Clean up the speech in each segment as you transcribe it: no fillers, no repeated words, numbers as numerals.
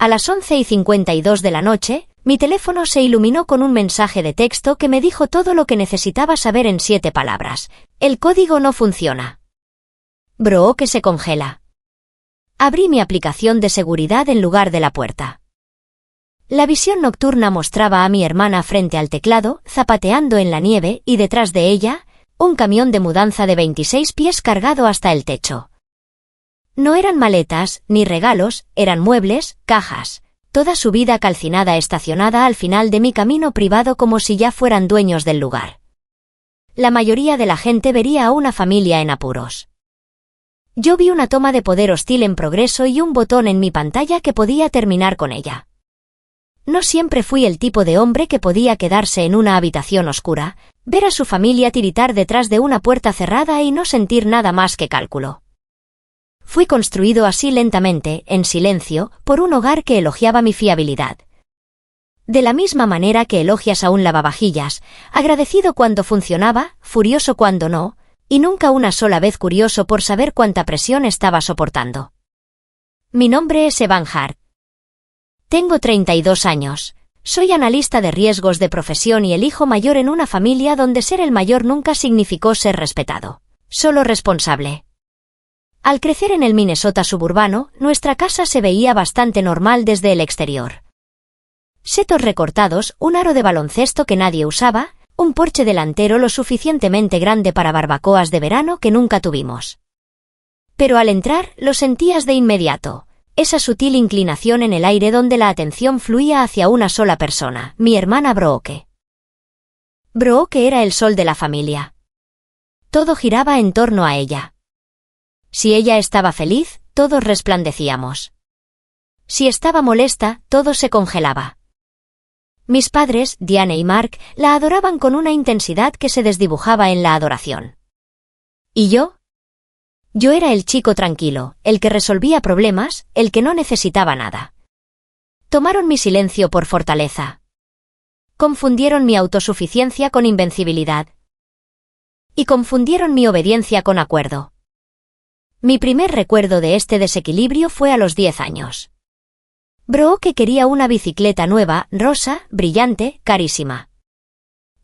A las 11:52 de la noche, mi teléfono se iluminó con un mensaje de texto que me dijo todo lo que necesitaba saber en 7 palabras. El código no funciona. Brooke se congela. Abrí mi aplicación de seguridad en lugar de la puerta. La visión nocturna mostraba a mi hermana frente al teclado, zapateando en la nieve, y detrás de ella, un camión de mudanza de 26 pies cargado hasta el techo. No eran maletas, ni regalos, eran muebles, cajas, toda su vida calcinada estacionada al final de mi camino privado como si ya fueran dueños del lugar. La mayoría de la gente vería a una familia en apuros. Yo vi una toma de poder hostil en progreso y un botón en mi pantalla que podía terminar con ella. No siempre fui el tipo de hombre que podía quedarse en una habitación oscura, ver a su familia tiritar detrás de una puerta cerrada y no sentir nada más que cálculo. Fui construido así lentamente, en silencio, por un hogar que elogiaba mi fiabilidad. De la misma manera que elogias a un lavavajillas, agradecido cuando funcionaba, furioso cuando no, y nunca una sola vez curioso por saber cuánta presión estaba soportando. Mi nombre es Evan Hart. Tengo 32 años. Soy analista de riesgos de profesión y el hijo mayor en una familia donde ser el mayor nunca significó ser respetado, solo responsable. Al crecer en el Minnesota suburbano, nuestra casa se veía bastante normal desde el exterior. Setos recortados, un aro de baloncesto que nadie usaba, un porche delantero lo suficientemente grande para barbacoas de verano que nunca tuvimos. Pero al entrar, lo sentías de inmediato, esa sutil inclinación en el aire donde la atención fluía hacia una sola persona, mi hermana Brooke. Brooke era el sol de la familia. Todo giraba en torno a ella. Si ella estaba feliz, todos resplandecíamos. Si estaba molesta, todo se congelaba. Mis padres, Diane y Mark, la adoraban con una intensidad que se desdibujaba en la adoración. ¿Y yo? Yo era el chico tranquilo, el que resolvía problemas, el que no necesitaba nada. Tomaron mi silencio por fortaleza. Confundieron mi autosuficiencia con invencibilidad. Y confundieron mi obediencia con acuerdo. Mi primer recuerdo de este desequilibrio fue a los 10 años. Brooke quería una bicicleta nueva, rosa, brillante, carísima.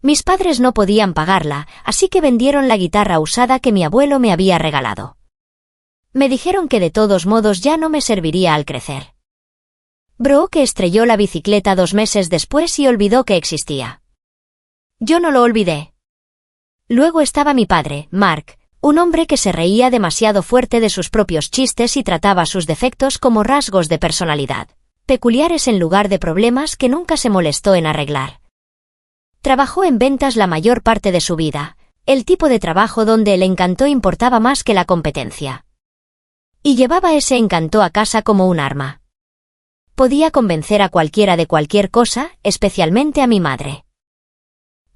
Mis padres no podían pagarla, así que vendieron la guitarra usada que mi abuelo me había regalado. Me dijeron que de todos modos ya no me serviría al crecer. Brooke estrelló la bicicleta 2 meses después y olvidó que existía. Yo no lo olvidé. Luego estaba mi padre, Mark, un hombre que se reía demasiado fuerte de sus propios chistes y trataba sus defectos como rasgos de personalidad, peculiares en lugar de problemas que nunca se molestó en arreglar. Trabajó en ventas la mayor parte de su vida, el tipo de trabajo donde el encanto importaba más que la competencia. Y llevaba ese encanto a casa como un arma. Podía convencer a cualquiera de cualquier cosa, especialmente a mi madre.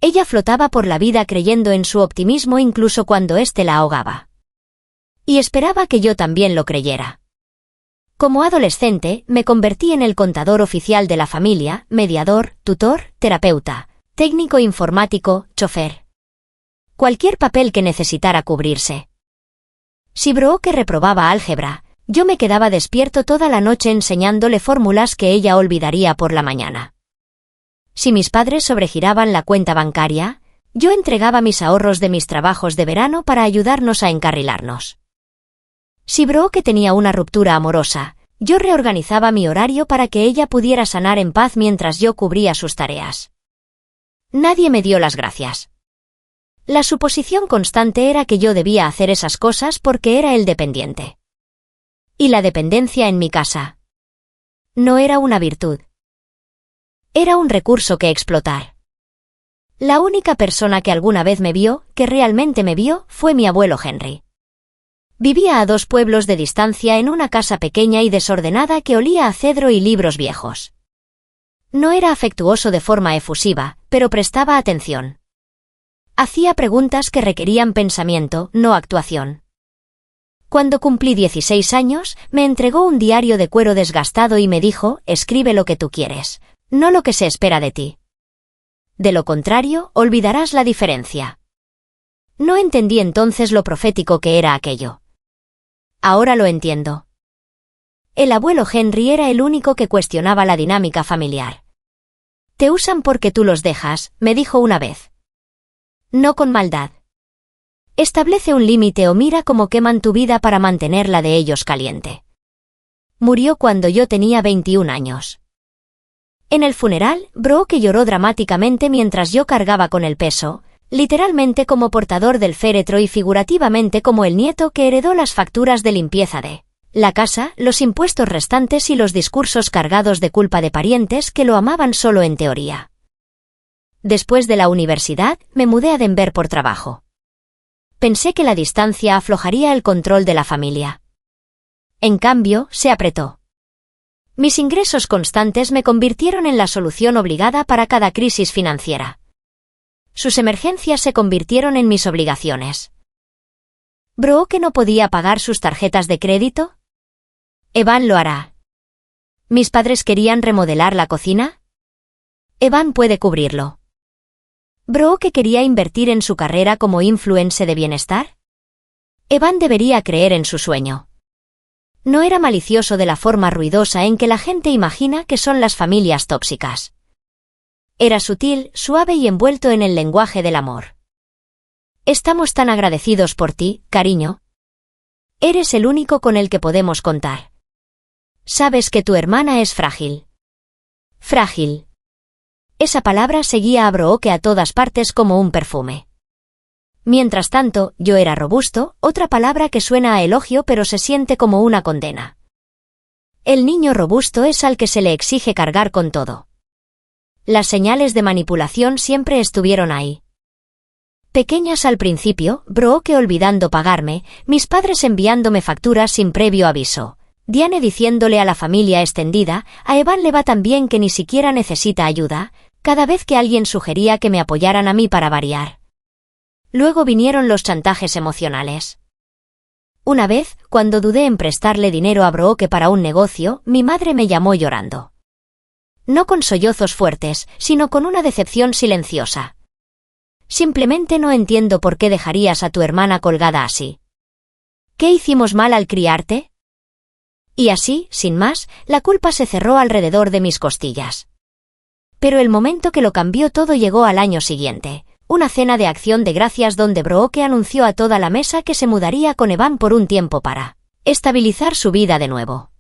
Ella flotaba por la vida creyendo en su optimismo incluso cuando éste la ahogaba. Y esperaba que yo también lo creyera. Como adolescente, me convertí en el contador oficial de la familia, mediador, tutor, terapeuta, técnico informático, chofer. Cualquier papel que necesitara cubrirse. Si Brooke reprobaba álgebra, yo me quedaba despierto toda la noche enseñándole fórmulas que ella olvidaría por la mañana. Si mis padres sobregiraban la cuenta bancaria, yo entregaba mis ahorros de mis trabajos de verano para ayudarnos a encarrilarnos. Si Brooke tenía una ruptura amorosa, yo reorganizaba mi horario para que ella pudiera sanar en paz mientras yo cubría sus tareas. Nadie me dio las gracias. La suposición constante era que yo debía hacer esas cosas porque era el dependiente. Y la dependencia en mi casa no era una virtud. Era un recurso que explotar. La única persona que alguna vez me vio, que realmente me vio, fue mi abuelo Henry. Vivía a 2 pueblos de distancia en una casa pequeña y desordenada que olía a cedro y libros viejos. No era afectuoso de forma efusiva, pero prestaba atención. Hacía preguntas que requerían pensamiento, no actuación. Cuando cumplí 16 años, me entregó un diario de cuero desgastado y me dijo, escribe lo que tú quieres, no lo que se espera de ti. De lo contrario, olvidarás la diferencia. No entendí entonces lo profético que era aquello. Ahora lo entiendo. El abuelo Henry era el único que cuestionaba la dinámica familiar. «Te usan porque tú los dejas», me dijo una vez. «No con maldad. Establece un límite o mira cómo queman tu vida para mantener la de ellos caliente». Murió cuando yo tenía 21 años. En el funeral, Brooke lloró dramáticamente mientras yo cargaba con el peso, literalmente como portador del féretro y figurativamente como el nieto que heredó las facturas de limpieza de la casa, los impuestos restantes y los discursos cargados de culpa de parientes que lo amaban solo en teoría. Después de la universidad, me mudé a Denver por trabajo. Pensé que la distancia aflojaría el control de la familia. En cambio, se apretó. Mis ingresos constantes me convirtieron en la solución obligada para cada crisis financiera. Sus emergencias se convirtieron en mis obligaciones. ¿Brooke no podía pagar sus tarjetas de crédito? Evan lo hará. ¿Mis padres querían remodelar la cocina? Evan puede cubrirlo. ¿Brooke quería invertir en su carrera como influencer de bienestar? Evan debería creer en su sueño. No era malicioso de la forma ruidosa en que la gente imagina que son las familias tóxicas. Era sutil, suave y envuelto en el lenguaje del amor. Estamos tan agradecidos por ti, cariño. Eres el único con el que podemos contar. Sabes que tu hermana es frágil. Frágil. Esa palabra seguía a Brooke a todas partes como un perfume. Mientras tanto, yo era robusto, otra palabra que suena a elogio pero se siente como una condena. El niño robusto es al que se le exige cargar con todo. Las señales de manipulación siempre estuvieron ahí. Pequeñas al principio, Brooke olvidando pagarme, mis padres enviándome facturas sin previo aviso, Diane diciéndole a la familia extendida, a Evan le va tan bien que ni siquiera necesita ayuda, cada vez que alguien sugería que me apoyaran a mí para variar. Luego vinieron los chantajes emocionales. Una vez, cuando dudé en prestarle dinero a Brooke para un negocio, mi madre me llamó llorando. No con sollozos fuertes, sino con una decepción silenciosa. Simplemente no entiendo por qué dejarías a tu hermana colgada así. ¿Qué hicimos mal al criarte? Y así, sin más, la culpa se cerró alrededor de mis costillas. Pero el momento que lo cambió todo llegó al año siguiente, una cena de acción de gracias donde Brooke anunció a toda la mesa que se mudaría con Evan por un tiempo para estabilizar su vida de nuevo.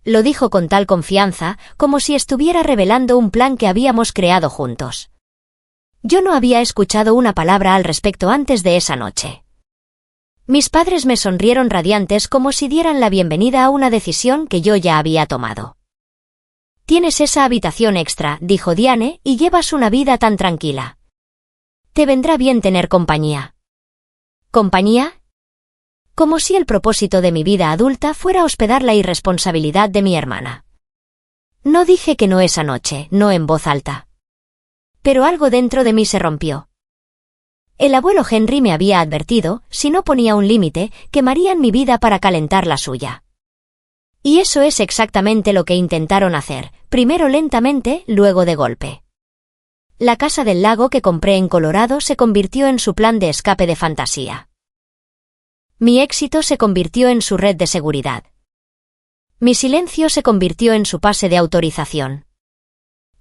Lo dijo con tal confianza, como si estuviera revelando un plan que habíamos creado juntos. Yo no había escuchado una palabra al respecto antes de esa noche. Mis padres me sonrieron radiantes como si dieran la bienvenida a una decisión que yo ya había tomado. «Tienes esa habitación extra», dijo Diane, «y llevas una vida tan tranquila. Te vendrá bien tener compañía». ¿Compañía? Como si el propósito de mi vida adulta fuera hospedar la irresponsabilidad de mi hermana. No dije que no esa noche, no en voz alta. Pero algo dentro de mí se rompió. El abuelo Henry me había advertido, si no ponía un límite, quemarían mi vida para calentar la suya. Y eso es exactamente lo que intentaron hacer, primero lentamente, luego de golpe. La casa del lago que compré en Colorado se convirtió en su plan de escape de fantasía. Mi éxito se convirtió en su red de seguridad. Mi silencio se convirtió en su pase de autorización.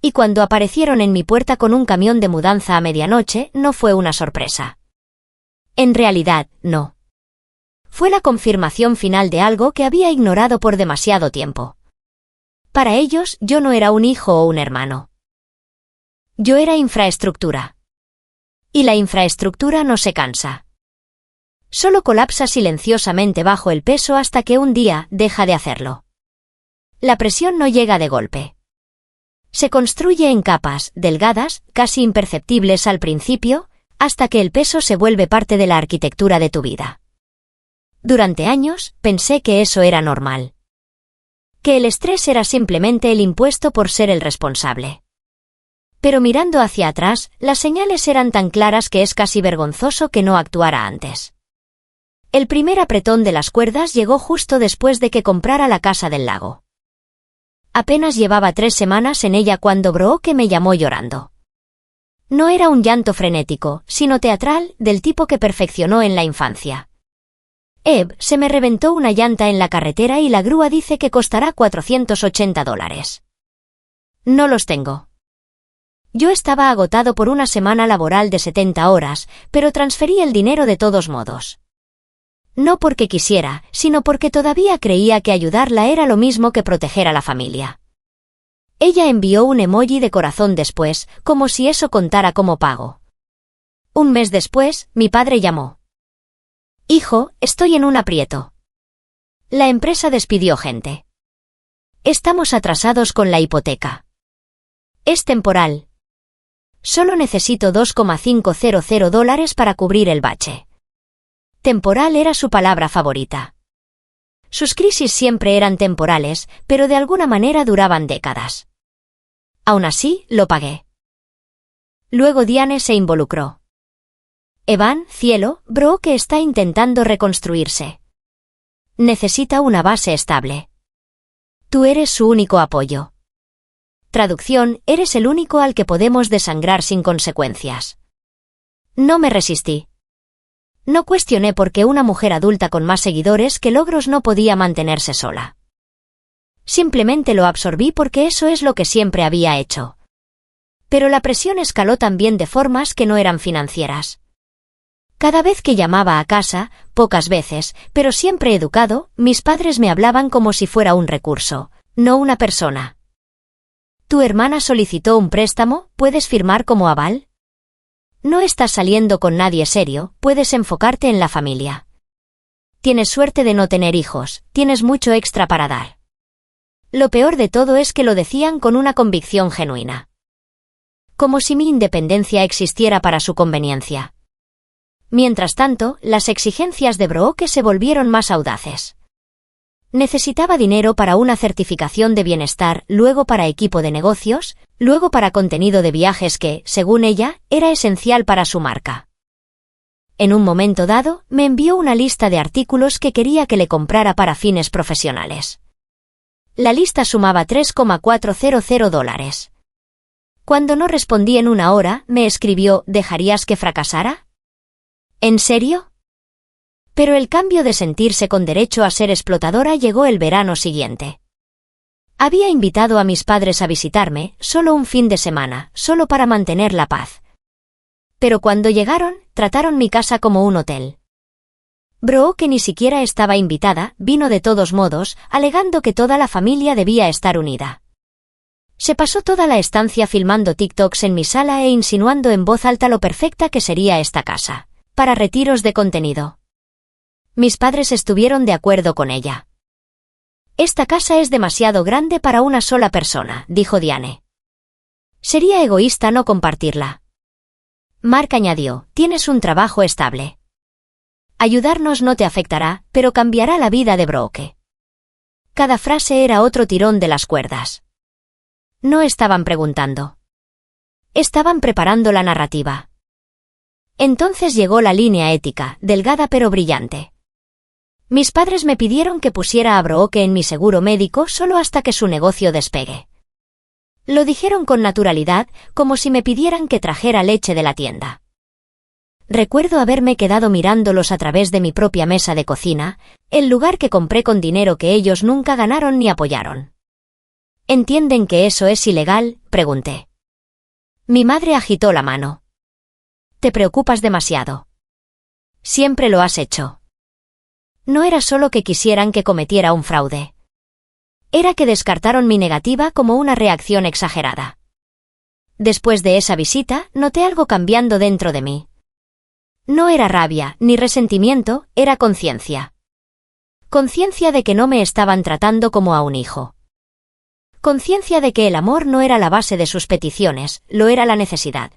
Y cuando aparecieron en mi puerta con un camión de mudanza a medianoche, no fue una sorpresa. En realidad, no. Fue la confirmación final de algo que había ignorado por demasiado tiempo. Para ellos, yo no era un hijo o un hermano. Yo era infraestructura. Y la infraestructura no se cansa. Solo colapsa silenciosamente bajo el peso hasta que un día deja de hacerlo. La presión no llega de golpe. Se construye en capas, delgadas, casi imperceptibles al principio, hasta que el peso se vuelve parte de la arquitectura de tu vida. Durante años, pensé que eso era normal. Que el estrés era simplemente el impuesto por ser el responsable. Pero mirando hacia atrás, las señales eran tan claras que es casi vergonzoso que no actuara antes. El primer apretón de las cuerdas llegó justo después de que comprara la casa del lago. Apenas llevaba 3 semanas en ella cuando Brooke me llamó llorando. No era un llanto frenético, sino teatral, del tipo que perfeccionó en la infancia. Se me reventó una llanta en la carretera y la grúa dice que costará $480. No los tengo. Yo estaba agotado por una semana laboral de 70 horas, pero transferí el dinero de todos modos. No porque quisiera, sino porque todavía creía que ayudarla era lo mismo que proteger a la familia. Ella envió un emoji de corazón después, como si eso contara como pago. Un mes después, mi padre llamó. Hijo, estoy en un aprieto. La empresa despidió gente. Estamos atrasados con la hipoteca. Es temporal. Solo necesito $2,500 para cubrir el bache. Temporal era su palabra favorita. Sus crisis siempre eran temporales, pero de alguna manera duraban décadas. Aún así, lo pagué. Luego Diane se involucró. Evan, cielo, Brooke está intentando reconstruirse. Necesita una base estable. Tú eres su único apoyo. Traducción, eres el único al que podemos desangrar sin consecuencias. No me resistí. No cuestioné por qué una mujer adulta con más seguidores que logros no podía mantenerse sola. Simplemente lo absorbí porque eso es lo que siempre había hecho. Pero la presión escaló también de formas que no eran financieras. Cada vez que llamaba a casa, pocas veces, pero siempre educado, mis padres me hablaban como si fuera un recurso, no una persona. ¿Tu hermana solicitó un préstamo? ¿Puedes firmar como aval? No estás saliendo con nadie serio, puedes enfocarte en la familia. Tienes suerte de no tener hijos, tienes mucho extra para dar. Lo peor de todo es que lo decían con una convicción genuina. Como si mi independencia existiera para su conveniencia. Mientras tanto, las exigencias de Brooke se volvieron más audaces. Necesitaba dinero para una certificación de bienestar, luego para equipo de negocios, luego para contenido de viajes que, según ella, era esencial para su marca. En un momento dado, me envió una lista de artículos que quería que le comprara para fines profesionales. La lista sumaba $3,400. Cuando no respondí en una hora, me escribió, ¿dejarías que fracasara? ¿En serio? Pero el cambio de sentirse con derecho a ser explotadora llegó el verano siguiente. Había invitado a mis padres a visitarme, solo un fin de semana, solo para mantener la paz. Pero cuando llegaron, trataron mi casa como un hotel. Brooke, que ni siquiera estaba invitada, vino de todos modos, alegando que toda la familia debía estar unida. Se pasó toda la estancia filmando TikToks en mi sala e insinuando en voz alta lo perfecta que sería esta casa, para retiros de contenido. Mis padres estuvieron de acuerdo con ella. Esta casa es demasiado grande para una sola persona, dijo Diane. Sería egoísta no compartirla. Mark añadió, tienes un trabajo estable. Ayudarnos no te afectará, pero cambiará la vida de Brooke. Cada frase era otro tirón de las cuerdas. No estaban preguntando. Estaban preparando la narrativa. Entonces llegó la línea ética, delgada pero brillante. Mis padres me pidieron que pusiera a Brooke en mi seguro médico solo hasta que su negocio despegue. Lo dijeron con naturalidad, como si me pidieran que trajera leche de la tienda. Recuerdo haberme quedado mirándolos a través de mi propia mesa de cocina, el lugar que compré con dinero que ellos nunca ganaron ni apoyaron. ¿Entienden que eso es ilegal?, pregunté. Mi madre agitó la mano. Te preocupas demasiado. Siempre lo has hecho. No era solo que quisieran que cometiera un fraude. Era que descartaron mi negativa como una reacción exagerada. Después de esa visita, noté algo cambiando dentro de mí. No era rabia, ni resentimiento, era conciencia. Conciencia de que no me estaban tratando como a un hijo. Conciencia de que el amor no era la base de sus peticiones, lo era la necesidad.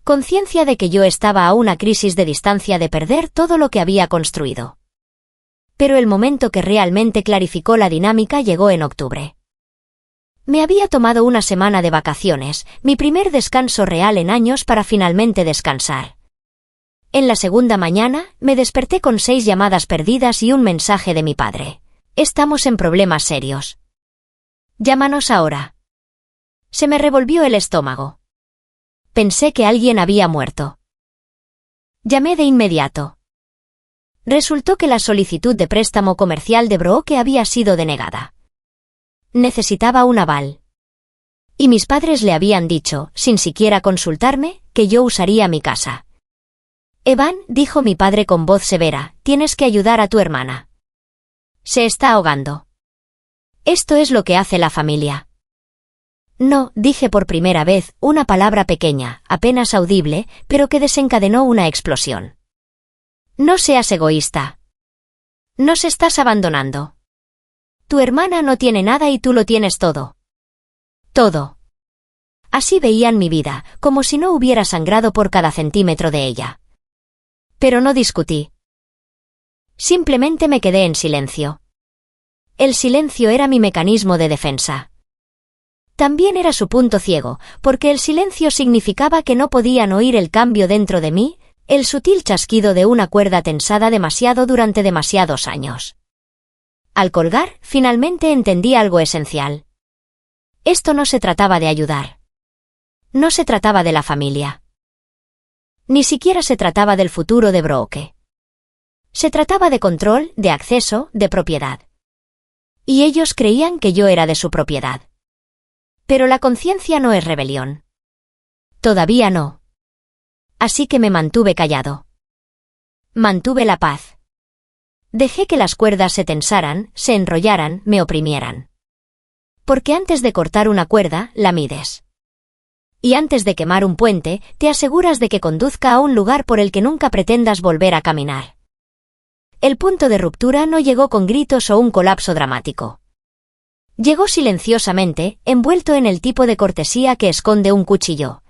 Conciencia de que yo estaba a una crisis de distancia de perder todo lo que había construido. Pero el momento que realmente clarificó la dinámica llegó en octubre. Me había tomado una semana de vacaciones, mi primer descanso real en años para finalmente descansar. En la segunda mañana, me desperté con 6 llamadas perdidas y un mensaje de mi padre. Estamos en problemas serios. Llámanos ahora. Se me revolvió el estómago. Pensé que alguien había muerto. Llamé de inmediato. Resultó que la solicitud de préstamo comercial de Brooke había sido denegada. Necesitaba un aval. Y mis padres le habían dicho, sin siquiera consultarme, que yo usaría mi casa. Evan, dijo mi padre con voz severa, tienes que ayudar a tu hermana. Se está ahogando. Esto es lo que hace la familia. No, dije por primera vez, una palabra pequeña, apenas audible, pero que desencadenó una explosión. No seas egoísta. Nos estás abandonando. Tu hermana no tiene nada y tú lo tienes todo. Todo. Así veían mi vida, como si no hubiera sangrado por cada centímetro de ella. Pero no discutí. Simplemente me quedé en silencio. El silencio era mi mecanismo de defensa. También era su punto ciego, porque el silencio significaba que no podían oír el cambio dentro de mí, el sutil chasquido de una cuerda tensada demasiado durante demasiados años. Al colgar, finalmente entendí algo esencial. Esto no se trataba de ayudar. No se trataba de la familia. Ni siquiera se trataba del futuro de Brooke. Se trataba de control, de acceso, de propiedad. Y ellos creían que yo era de su propiedad. Pero la conciencia no es rebelión. Todavía no. Así que me mantuve callado. Mantuve la paz. Dejé que las cuerdas se tensaran, se enrollaran, me oprimieran. Porque antes de cortar una cuerda, la mides. Y antes de quemar un puente, te aseguras de que conduzca a un lugar por el que nunca pretendas volver a caminar. El punto de ruptura no llegó con gritos o un colapso dramático. Llegó silenciosamente, envuelto en el tipo de cortesía que esconde un cuchillo.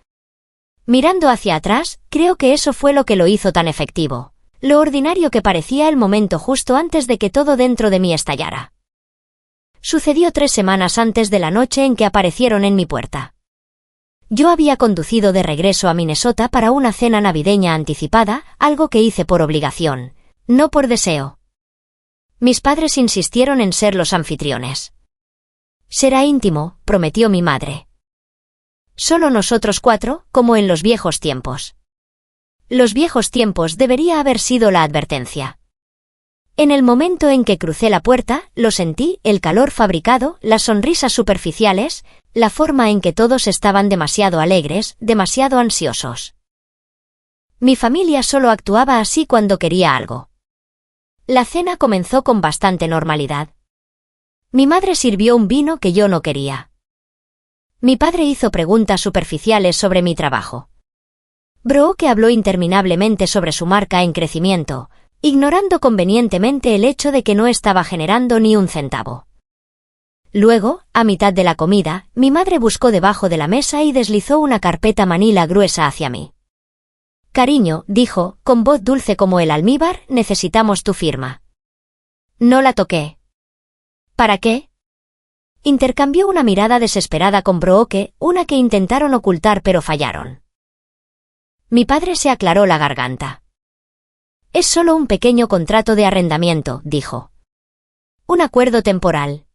Mirando hacia atrás, creo que eso fue lo que lo hizo tan efectivo. Lo ordinario que parecía el momento justo antes de que todo dentro de mí estallara. Sucedió 3 semanas antes de la noche en que aparecieron en mi puerta. Yo había conducido de regreso a Minnesota para una cena navideña anticipada, algo que hice por obligación, no por deseo. Mis padres insistieron en ser los anfitriones. Será íntimo, prometió mi madre. Solo nosotros 4, como en los viejos tiempos. Los viejos tiempos debería haber sido la advertencia. En el momento en que crucé la puerta, lo sentí, el calor fabricado, las sonrisas superficiales, la forma en que todos estaban demasiado alegres, demasiado ansiosos. Mi familia solo actuaba así cuando quería algo. La cena comenzó con bastante normalidad. Mi madre sirvió un vino que yo no quería. Mi padre hizo preguntas superficiales sobre mi trabajo. Brooke habló interminablemente sobre su marca en crecimiento, ignorando convenientemente el hecho de que no estaba generando ni un centavo. Luego, a mitad de la comida, mi madre buscó debajo de la mesa y deslizó una carpeta manila gruesa hacia mí. Cariño, dijo, con voz dulce como el almíbar, necesitamos tu firma. No la toqué. ¿Para qué? Intercambió una mirada desesperada con Brooke, una que intentaron ocultar pero fallaron. Mi padre se aclaró la garganta. Es solo un pequeño contrato de arrendamiento, dijo. Un acuerdo temporal.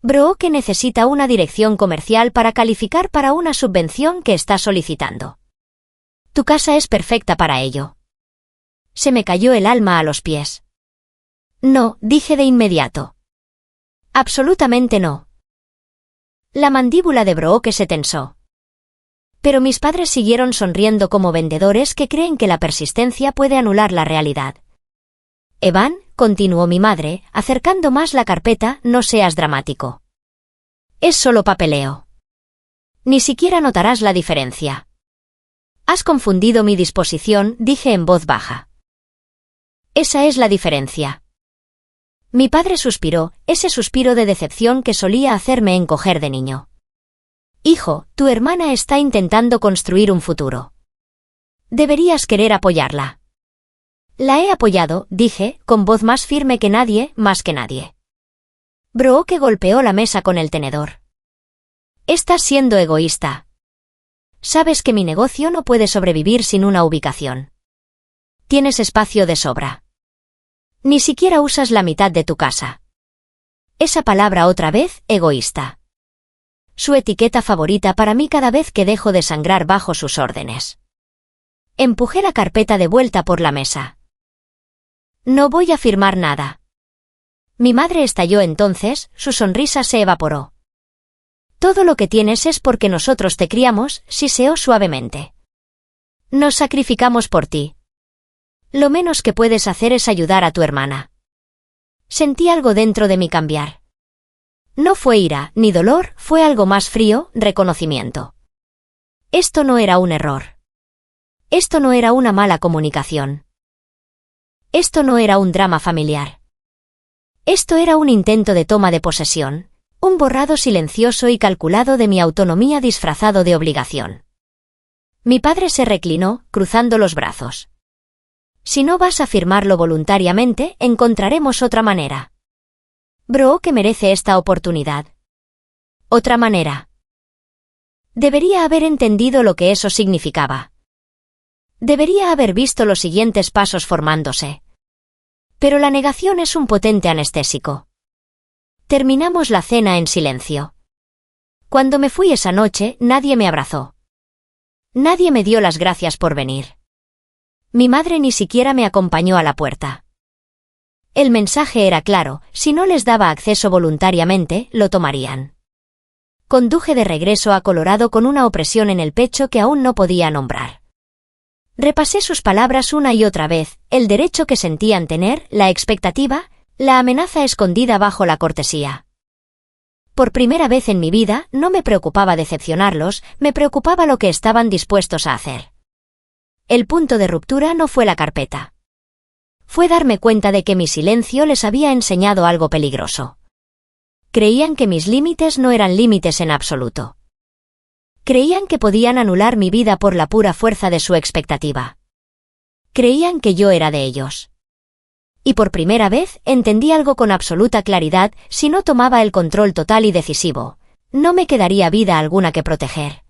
Brooke necesita una dirección comercial para calificar para una subvención que está solicitando. Tu casa es perfecta para ello. Se me cayó el alma a los pies. No, dije de inmediato. Absolutamente no. La mandíbula de Brooke se tensó. Pero mis padres siguieron sonriendo como vendedores que creen que la persistencia puede anular la realidad. Evan, continuó mi madre, acercando más la carpeta, no seas dramático. Es solo papeleo. Ni siquiera notarás la diferencia. Has confundido mi disposición, dije en voz baja. Esa es la diferencia. Mi padre suspiró, ese suspiro de decepción que solía hacerme encoger de niño. Hijo, tu hermana está intentando construir un futuro. Deberías querer apoyarla. La he apoyado, dije, con voz más firme que nadie, más que nadie. Brooke golpeó la mesa con el tenedor. Estás siendo egoísta. Sabes que mi negocio no puede sobrevivir sin una ubicación. Tienes espacio de sobra. Ni siquiera usas la mitad de tu casa. Esa palabra otra vez, egoísta. Su etiqueta favorita para mí cada vez que dejo de sangrar bajo sus órdenes. Empujé la carpeta de vuelta por la mesa. No voy a firmar nada. Mi madre estalló entonces, su sonrisa se evaporó. Todo lo que tienes es porque nosotros te criamos, siseó suavemente. Nos sacrificamos por ti. Lo menos que puedes hacer es ayudar a tu hermana. Sentí algo dentro de mí cambiar. No fue ira, ni dolor, fue algo más frío, reconocimiento. Esto no era un error. Esto no era una mala comunicación. Esto no era un drama familiar. Esto era un intento de toma de posesión, un borrado silencioso y calculado de mi autonomía disfrazado de obligación. Mi padre se reclinó, cruzando los brazos. Si no vas a firmarlo voluntariamente, encontraremos otra manera. Brooke merece esta oportunidad. Otra manera. Debería haber entendido lo que eso significaba. Debería haber visto los siguientes pasos formándose. Pero la negación es un potente anestésico. Terminamos la cena en silencio. Cuando me fui esa noche, nadie me abrazó. Nadie me dio las gracias por venir. Mi madre ni siquiera me acompañó a la puerta. El mensaje era claro, si no les daba acceso voluntariamente, lo tomarían. Conduje de regreso a Colorado con una opresión en el pecho que aún no podía nombrar. Repasé sus palabras una y otra vez, el derecho que sentían tener, la expectativa, la amenaza escondida bajo la cortesía. Por primera vez en mi vida, no me preocupaba decepcionarlos, me preocupaba lo que estaban dispuestos a hacer. El punto de ruptura no fue la carpeta. Fue darme cuenta de que mi silencio les había enseñado algo peligroso. Creían que mis límites no eran límites en absoluto. Creían que podían anular mi vida por la pura fuerza de su expectativa. Creían que yo era de ellos. Y por primera vez entendí algo con absoluta claridad: si no tomaba el control total y decisivo, no me quedaría vida alguna que proteger.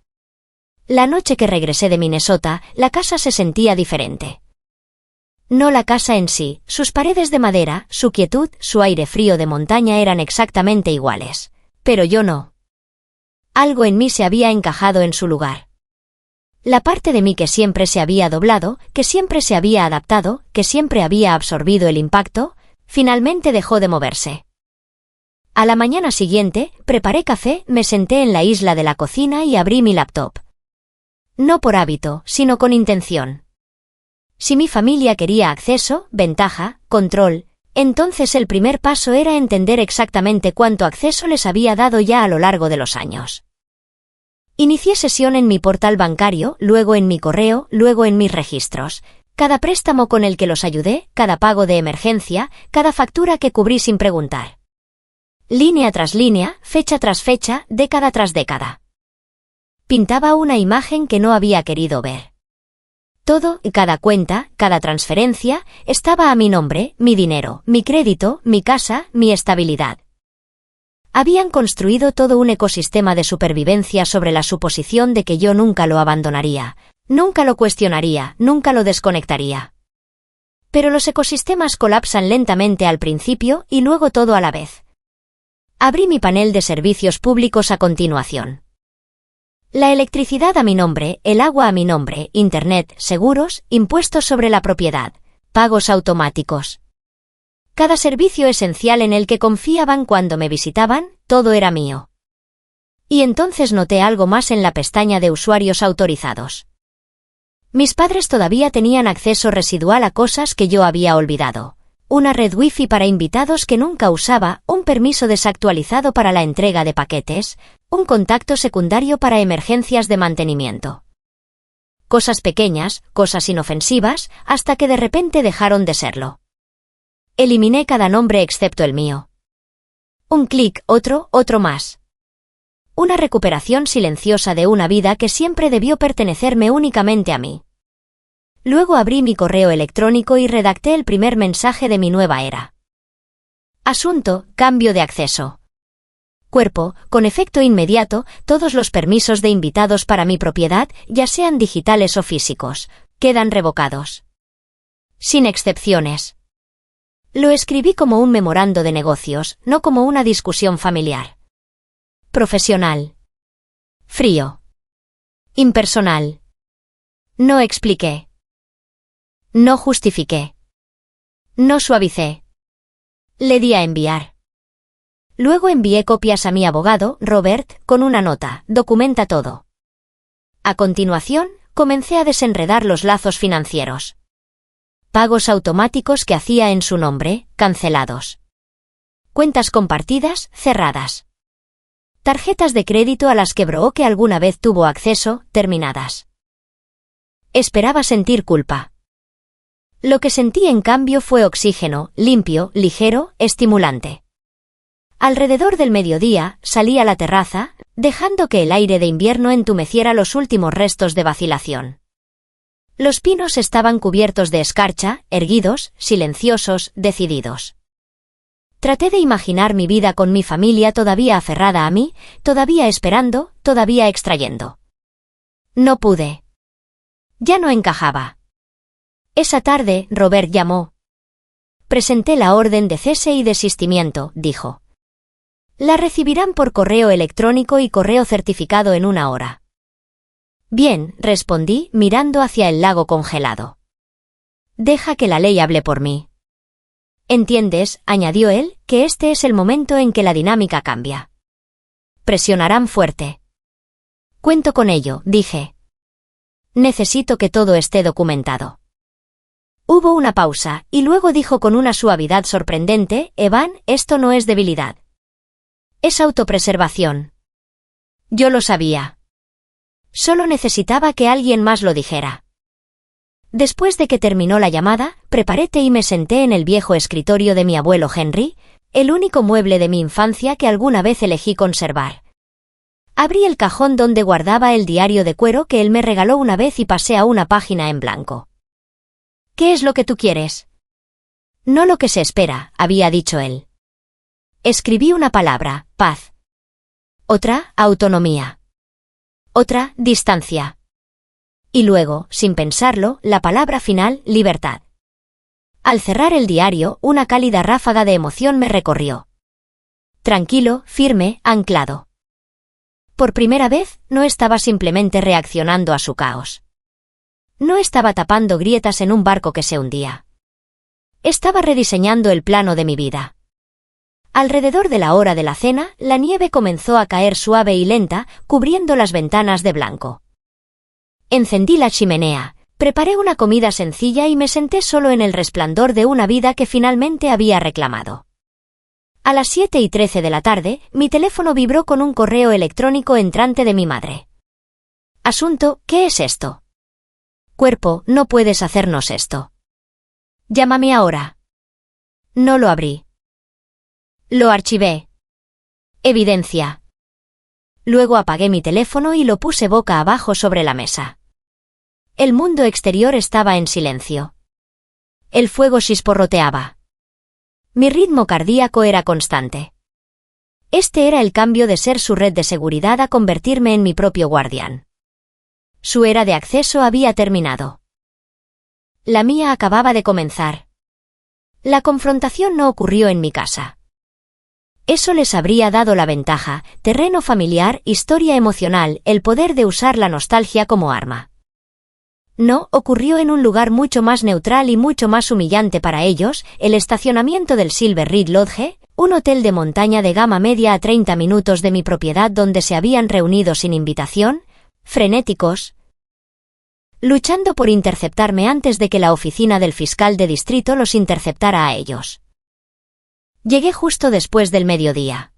La noche que regresé de Minnesota, la casa se sentía diferente. No la casa en sí, sus paredes de madera, su quietud, su aire frío de montaña eran exactamente iguales. Pero yo no. Algo en mí se había encajado en su lugar. La parte de mí que siempre se había doblado, que siempre se había adaptado, que siempre había absorbido el impacto, finalmente dejó de moverse. A la mañana siguiente, preparé café, me senté en la isla de la cocina y abrí mi laptop. No por hábito, sino con intención. Si mi familia quería acceso, ventaja, control, entonces el primer paso era entender exactamente cuánto acceso les había dado ya a lo largo de los años. Inicié sesión en mi portal bancario, luego en mi correo, luego en mis registros. Cada préstamo con el que los ayudé, cada pago de emergencia, cada factura que cubrí sin preguntar. Línea tras línea, fecha tras fecha, década tras década. Pintaba una imagen que no había querido ver. Todo, cada cuenta, cada transferencia, estaba a mi nombre, mi dinero, mi crédito, mi casa, mi estabilidad. Habían construido todo un ecosistema de supervivencia sobre la suposición de que yo nunca lo abandonaría, nunca lo cuestionaría, nunca lo desconectaría. Pero los ecosistemas colapsan lentamente al principio y luego todo a la vez. Abrí mi panel de servicios públicos a continuación. La electricidad a mi nombre, el agua a mi nombre, internet, seguros, impuestos sobre la propiedad, pagos automáticos. Cada servicio esencial en el que confiaban cuando me visitaban, todo era mío. Y entonces noté algo más en la pestaña de usuarios autorizados. Mis padres todavía tenían acceso residual a cosas que yo había olvidado. Una red wifi para invitados que nunca usaba, un permiso desactualizado para la entrega de paquetes, un contacto secundario para emergencias de mantenimiento. Cosas pequeñas, cosas inofensivas, hasta que de repente dejaron de serlo. Eliminé cada nombre excepto el mío. Un clic, otro más. Una recuperación silenciosa de una vida que siempre debió pertenecerme únicamente a mí. Luego abrí mi correo electrónico y redacté el primer mensaje de mi nueva era. Asunto: cambio de acceso. Cuerpo: con efecto inmediato, todos los permisos de invitados para mi propiedad, ya sean digitales o físicos, quedan revocados. Sin excepciones. Lo escribí como un memorando de negocios, no como una discusión familiar. Profesional. Frío. Impersonal. No expliqué. No justifiqué. No suavicé. Le di a enviar. Luego envié copias a mi abogado, Robert, con una nota: documenta todo. A continuación, comencé a desenredar los lazos financieros. Pagos automáticos que hacía en su nombre, cancelados. Cuentas compartidas, cerradas. Tarjetas de crédito a las que Brooke alguna vez tuvo acceso, terminadas. Esperaba sentir culpa. Lo que sentí en cambio fue oxígeno, limpio, ligero, estimulante. Alrededor del mediodía, salí a la terraza, dejando que el aire de invierno entumeciera los últimos restos de vacilación. Los pinos estaban cubiertos de escarcha, erguidos, silenciosos, decididos. Traté de imaginar mi vida con mi familia todavía aferrada a mí, todavía esperando, todavía extrayendo. No pude. Ya no encajaba. Esa tarde, Robert llamó. Presenté la orden de cese y desistimiento, dijo. La recibirán por correo electrónico y correo certificado en 1 hora. Bien, respondí, mirando hacia el lago congelado. Deja que la ley hable por mí. Entiendes, añadió él, que este es el momento en que la dinámica cambia. Presionarán fuerte. Cuento con ello, dije. Necesito que todo esté documentado. Hubo una pausa, y luego dijo con una suavidad sorprendente: Evan, esto no es debilidad. Es autopreservación. Yo lo sabía. Solo necesitaba que alguien más lo dijera. Después de que terminó la llamada, preparé té y me senté en el viejo escritorio de mi abuelo Henry, el único mueble de mi infancia que alguna vez elegí conservar. Abrí el cajón donde guardaba el diario de cuero que él me regaló una vez y pasé a una página en blanco. ¿Qué es lo que tú quieres? No lo que se espera, había dicho él. Escribí una palabra: paz. Otra: autonomía. Otra: distancia. Y luego, sin pensarlo, la palabra final: libertad. Al cerrar el diario, una cálida ráfaga de emoción me recorrió. Tranquilo, firme, anclado. Por primera vez, no estaba simplemente reaccionando a su caos. No estaba tapando grietas en un barco que se hundía. Estaba rediseñando el plano de mi vida. Alrededor de la hora de la cena, la nieve comenzó a caer suave y lenta, cubriendo las ventanas de blanco. Encendí la chimenea, preparé una comida sencilla y me senté solo en el resplandor de una vida que finalmente había reclamado. A las 7:13 de la tarde, mi teléfono vibró con un correo electrónico entrante de mi madre. Asunto: ¿qué es esto? Cuerpo: no puedes hacernos esto. Llámame ahora. No lo abrí. Lo archivé. Evidencia. Luego apagué mi teléfono y lo puse boca abajo sobre la mesa. El mundo exterior estaba en silencio. El fuego chisporroteaba. Mi ritmo cardíaco era constante. Este era el cambio de ser su red de seguridad a convertirme en mi propio guardián. Su era de acceso había terminado. La mía acababa de comenzar. La confrontación no ocurrió en mi casa. Eso les habría dado la ventaja: terreno familiar, historia emocional, el poder de usar la nostalgia como arma. No, ocurrió en un lugar mucho más neutral y mucho más humillante para ellos: el estacionamiento del Silver Reed Lodge, un hotel de montaña de gama media a 30 minutos de mi propiedad donde se habían reunido sin invitación, frenéticos, luchando por interceptarme antes de que la oficina del fiscal de distrito los interceptara a ellos. Llegué justo después del mediodía.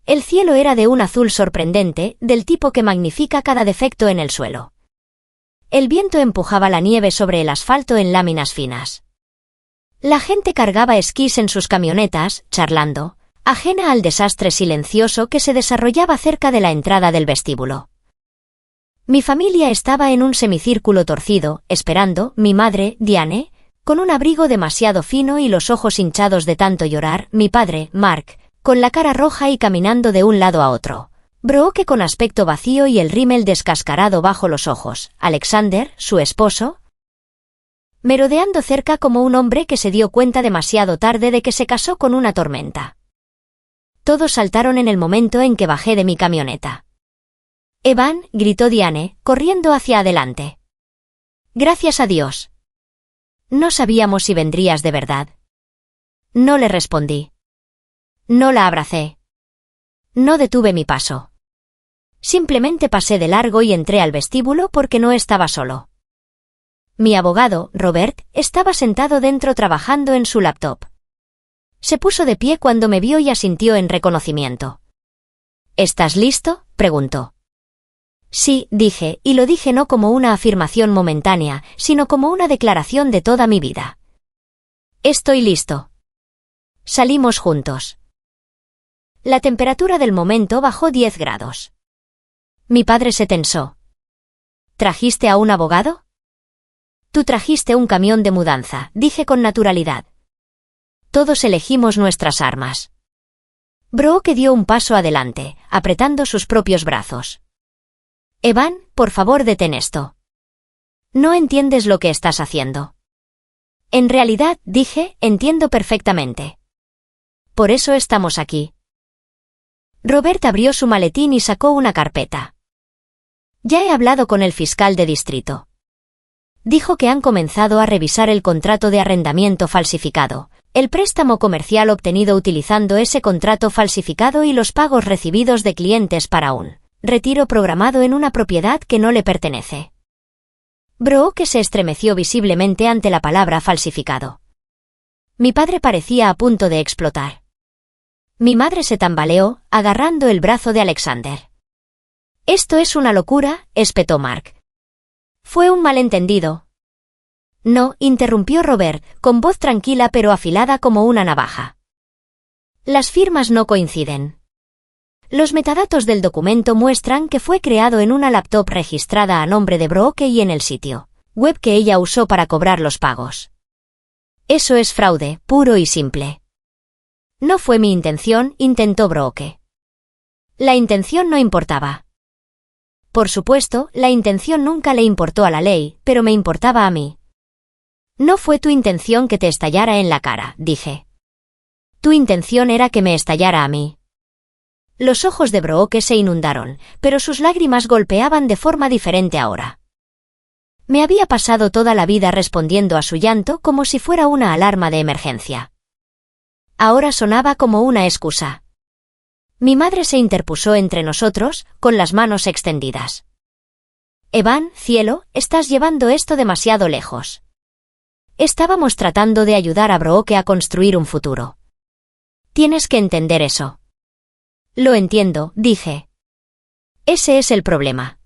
El cielo era de un azul sorprendente, del tipo que magnifica cada defecto en el suelo. El viento empujaba la nieve sobre el asfalto en láminas finas. La gente cargaba esquís en sus camionetas, charlando, ajena al desastre silencioso que se desarrollaba cerca de la entrada del vestíbulo. Mi familia estaba en un semicírculo torcido, esperando: mi madre, Diane, con un abrigo demasiado fino y los ojos hinchados de tanto llorar; mi padre, Mark, con la cara roja y caminando de un lado a otro; Brooke con aspecto vacío y el rímel descascarado bajo los ojos; Alexander, su esposo, merodeando cerca como un hombre que se dio cuenta demasiado tarde de que se casó con una tormenta. Todos saltaron en el momento en que bajé de mi camioneta. «Evan», gritó Diane, corriendo hacia adelante. «Gracias a Dios». No sabíamos si vendrías de verdad. No le respondí. No la abracé. No detuve mi paso. Simplemente pasé de largo y entré al vestíbulo porque no estaba solo. Mi abogado, Robert, estaba sentado dentro trabajando en su laptop. Se puso de pie cuando me vio y asintió en reconocimiento. ¿Estás listo?, preguntó. Sí, dije, y lo dije no como una afirmación momentánea, sino como una declaración de toda mi vida. Estoy listo. Salimos juntos. La temperatura del momento bajó 10 grados. Mi padre se tensó. ¿Trajiste a un abogado? Tú trajiste un camión de mudanza, dije con naturalidad. Todos elegimos nuestras armas. Brooke dio un paso adelante, apretando sus propios brazos. Evan, por favor detén esto. No entiendes lo que estás haciendo. En realidad, dije, entiendo perfectamente. Por eso estamos aquí. Robert abrió su maletín y sacó una carpeta. Ya he hablado con el fiscal de distrito. Dijo que han comenzado a revisar el contrato de arrendamiento falsificado, el préstamo comercial obtenido utilizando ese contrato falsificado y los pagos recibidos de clientes para un retiro programado en una propiedad que no le pertenece. Brooke se estremeció visiblemente ante la palabra falsificado. Mi padre parecía a punto de explotar. Mi madre se tambaleó, agarrando el brazo de Alexander. Esto es una locura, espetó Mark. Fue un malentendido. No, interrumpió Robert, con voz tranquila pero afilada como una navaja. Las firmas no coinciden. Los metadatos del documento muestran que fue creado en una laptop registrada a nombre de Brooke y en el sitio web que ella usó para cobrar los pagos. Eso es fraude, puro y simple. No fue mi intención, intentó Brooke. La intención no importaba. Por supuesto, la intención nunca le importó a la ley, pero me importaba a mí. No fue tu intención que te estallara en la cara, dije. Tu intención era que me estallara a mí. Los ojos de Brooke se inundaron, pero sus lágrimas golpeaban de forma diferente ahora. Me había pasado toda la vida respondiendo a su llanto como si fuera una alarma de emergencia. Ahora sonaba como una excusa. Mi madre se interpuso entre nosotros, con las manos extendidas. Evan, cielo, estás llevando esto demasiado lejos. Estábamos tratando de ayudar a Brooke a construir un futuro. Tienes que entender eso. Lo entiendo, dije. Ese es el problema.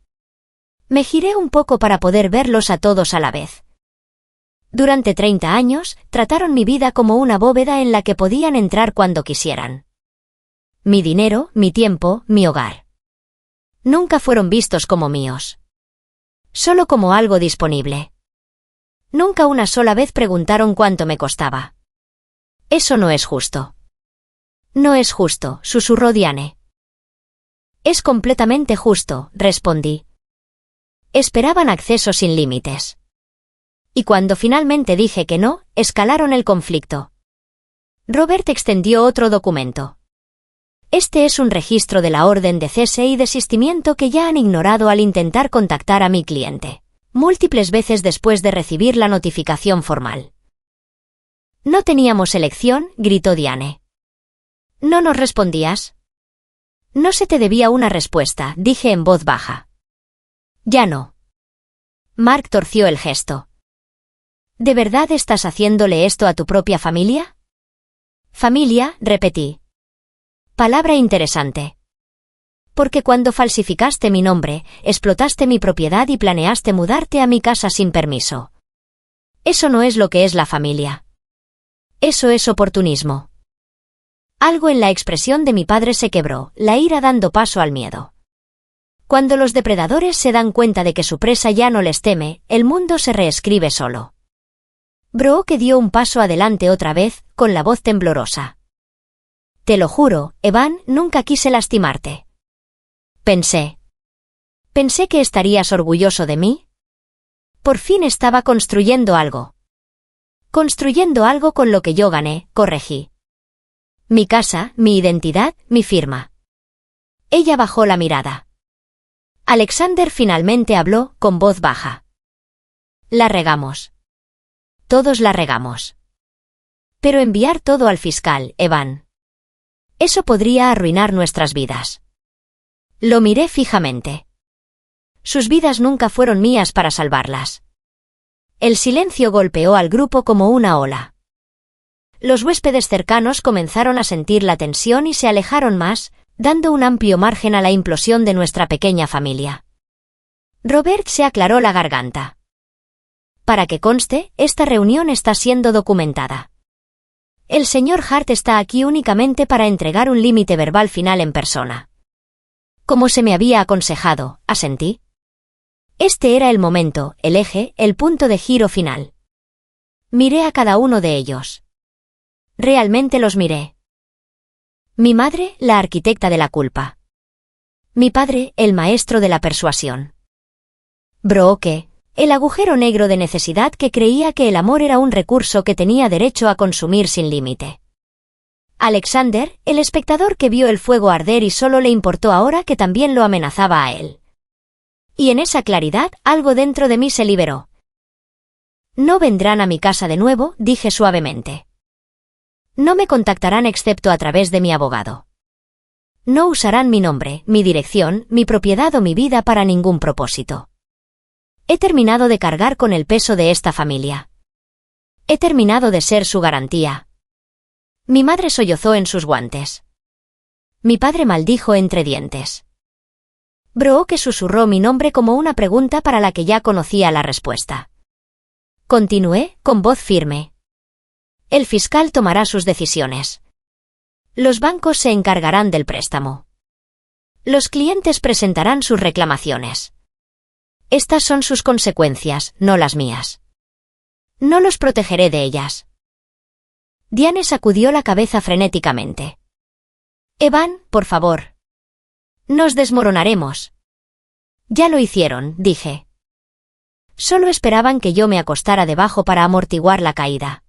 Me giré un poco para poder verlos a todos a la vez. Durante 30 años, trataron mi vida como una bóveda en la que podían entrar cuando quisieran. Mi dinero, mi tiempo, mi hogar. Nunca fueron vistos como míos. Solo como algo disponible. Nunca una sola vez preguntaron cuánto me costaba. Eso no es justo. No es justo, susurró Diane. Es completamente justo, respondí. Esperaban acceso sin límites. Y cuando finalmente dije que no, escalaron el conflicto. Robert extendió otro documento. Este es un registro de la orden de cese y desistimiento que ya han ignorado al intentar contactar a mi cliente, múltiples veces después de recibir la notificación formal. No teníamos elección, gritó Diane. ¿No nos respondías? No se te debía una respuesta, dije en voz baja. Ya no. Mark torció el gesto. ¿De verdad estás haciéndole esto a tu propia familia? Familia, repetí. Palabra interesante. Porque cuando falsificaste mi nombre, explotaste mi propiedad y planeaste mudarte a mi casa sin permiso. Eso no es lo que es la familia. Eso es oportunismo. Algo en la expresión de mi padre se quebró, la ira dando paso al miedo. Cuando los depredadores se dan cuenta de que su presa ya no les teme, el mundo se reescribe solo. Brooke dio un paso adelante otra vez, con la voz temblorosa. Te lo juro, Evan, nunca quise lastimarte. Pensé que estarías orgulloso de mí. Por fin estaba construyendo algo. Construyendo algo con lo que yo gané, corregí. Mi casa, mi identidad, mi firma. Ella bajó la mirada. Alexander finalmente habló, con voz baja. La regamos. Todos la regamos. Pero enviar todo al fiscal, Evan. Eso podría arruinar nuestras vidas. Lo miré fijamente. Sus vidas nunca fueron mías para salvarlas. El silencio golpeó al grupo como una ola. Los huéspedes cercanos comenzaron a sentir la tensión y se alejaron más, dando un amplio margen a la implosión de nuestra pequeña familia. Robert se aclaró la garganta. Para que conste, esta reunión está siendo documentada. El señor Hart está aquí únicamente para entregar un límite verbal final en persona. Como se me había aconsejado, asentí. Este era el momento, el eje, el punto de giro final. Miré a cada uno de ellos. Realmente los miré. Mi madre, la arquitecta de la culpa. Mi padre, el maestro de la persuasión. Brooke, el agujero negro de necesidad que creía que el amor era un recurso que tenía derecho a consumir sin límite. Alexander, el espectador que vio el fuego arder y solo le importó ahora que también lo amenazaba a él. Y en esa claridad, algo dentro de mí se liberó. No vendrán a mi casa de nuevo, dije suavemente. No me contactarán excepto a través de mi abogado. No usarán mi nombre, mi dirección, mi propiedad o mi vida para ningún propósito. He terminado de cargar con el peso de esta familia. He terminado de ser su garantía. Mi madre sollozó en sus guantes. Mi padre maldijo entre dientes. Brooke susurró mi nombre como una pregunta para la que ya conocía la respuesta. Continué, con voz firme. El fiscal tomará sus decisiones. Los bancos se encargarán del préstamo. Los clientes presentarán sus reclamaciones. Estas son sus consecuencias, no las mías. No los protegeré de ellas. Diane sacudió la cabeza frenéticamente. Evan, por favor. Nos desmoronaremos. Ya lo hicieron, dije. Solo esperaban que yo me acostara debajo para amortiguar la caída.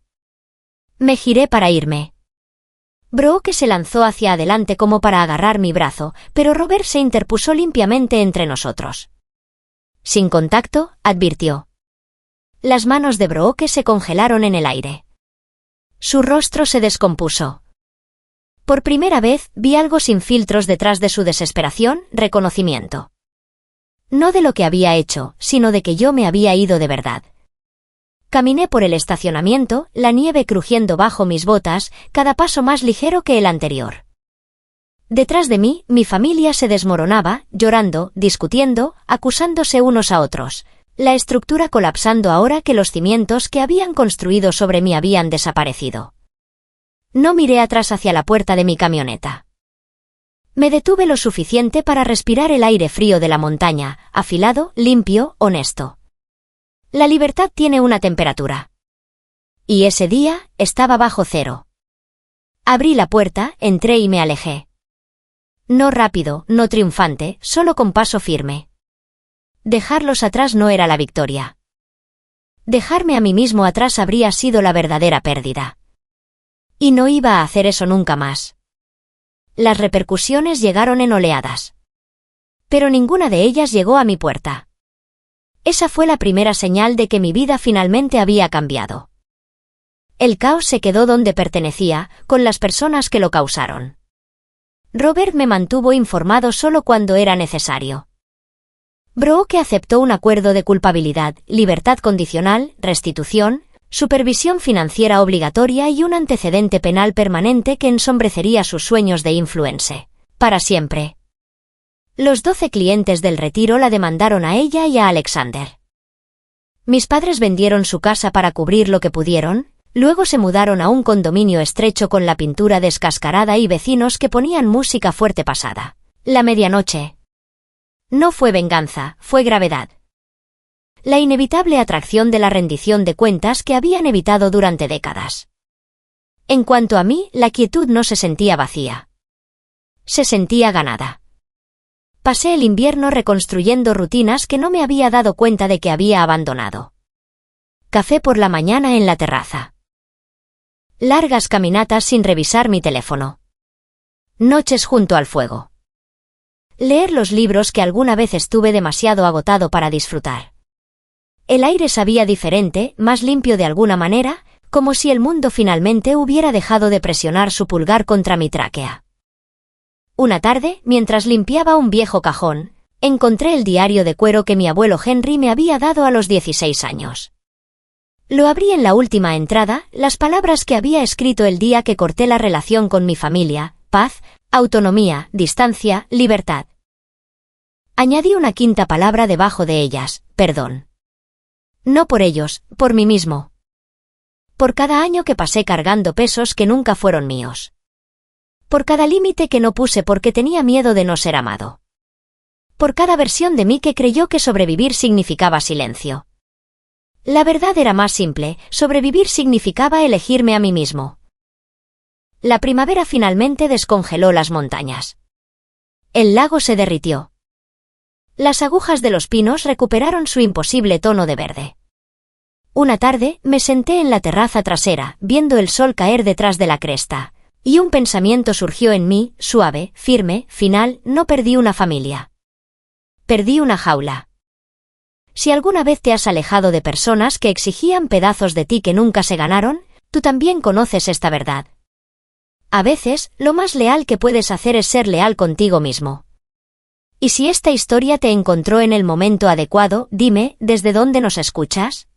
Me giré para irme. Brooke se lanzó hacia adelante como para agarrar mi brazo, pero Robert se interpuso limpiamente entre nosotros. Sin contacto, advirtió. Las manos de Brooke se congelaron en el aire. Su rostro se descompuso. Por primera vez, vi algo sin filtros detrás de su desesperación, reconocimiento. No de lo que había hecho, sino de que yo me había ido de verdad. Caminé por el estacionamiento, la nieve crujiendo bajo mis botas, cada paso más ligero que el anterior. Detrás de mí, mi familia se desmoronaba, llorando, discutiendo, acusándose unos a otros, la estructura colapsando ahora que los cimientos que habían construido sobre mí habían desaparecido. No miré atrás hacia la puerta de mi camioneta. Me detuve lo suficiente para respirar el aire frío de la montaña, afilado, limpio, honesto. La libertad tiene una temperatura. Y ese día, estaba bajo cero. Abrí la puerta, entré y me alejé. No rápido, no triunfante, solo con paso firme. Dejarlos atrás no era la victoria. Dejarme a mí mismo atrás habría sido la verdadera pérdida. Y no iba a hacer eso nunca más. Las repercusiones llegaron en oleadas. Pero ninguna de ellas llegó a mi puerta. Esa fue la primera señal de que mi vida finalmente había cambiado. El caos se quedó donde pertenecía, con las personas que lo causaron. Robert me mantuvo informado solo cuando era necesario. Brooke aceptó un acuerdo de culpabilidad, libertad condicional, restitución, supervisión financiera obligatoria y un antecedente penal permanente que ensombrecería sus sueños de influencer. Para siempre. Los 12 clientes del retiro la demandaron a ella y a Alexander. Mis padres vendieron su casa para cubrir lo que pudieron, luego se mudaron a un condominio estrecho con la pintura descascarada y vecinos que ponían música fuerte pasada. La medianoche. No fue venganza, fue gravedad. La inevitable atracción de la rendición de cuentas que habían evitado durante décadas. En cuanto a mí, la quietud no se sentía vacía. Se sentía ganada. Pasé el invierno reconstruyendo rutinas que no me había dado cuenta de que había abandonado. Café por la mañana en la terraza. Largas caminatas sin revisar mi teléfono. Noches junto al fuego. Leer los libros que alguna vez estuve demasiado agotado para disfrutar. El aire sabía diferente, más limpio de alguna manera, como si el mundo finalmente hubiera dejado de presionar su pulgar contra mi tráquea. Una tarde, mientras limpiaba un viejo cajón, encontré el diario de cuero que mi abuelo Henry me había dado a los 16 años. Lo abrí en la última entrada, las palabras que había escrito el día que corté la relación con mi familia: paz, autonomía, distancia, libertad. Añadí una quinta palabra debajo de ellas: perdón. No por ellos, por mí mismo. Por cada año que pasé cargando pesos que nunca fueron míos. Por cada límite que no puse porque tenía miedo de no ser amado. Por cada versión de mí que creyó que sobrevivir significaba silencio. La verdad era más simple: sobrevivir significaba elegirme a mí mismo. La primavera finalmente descongeló las montañas. El lago se derritió. Las agujas de los pinos recuperaron su imposible tono de verde. Una tarde, me senté en la terraza trasera, viendo el sol caer detrás de la cresta, y un pensamiento surgió en mí, suave, firme, final: no perdí una familia. Perdí una jaula. Si alguna vez te has alejado de personas que exigían pedazos de ti que nunca se ganaron, tú también conoces esta verdad. A veces, lo más leal que puedes hacer es ser leal contigo mismo. Y si esta historia te encontró en el momento adecuado, dime, ¿desde dónde nos escuchas?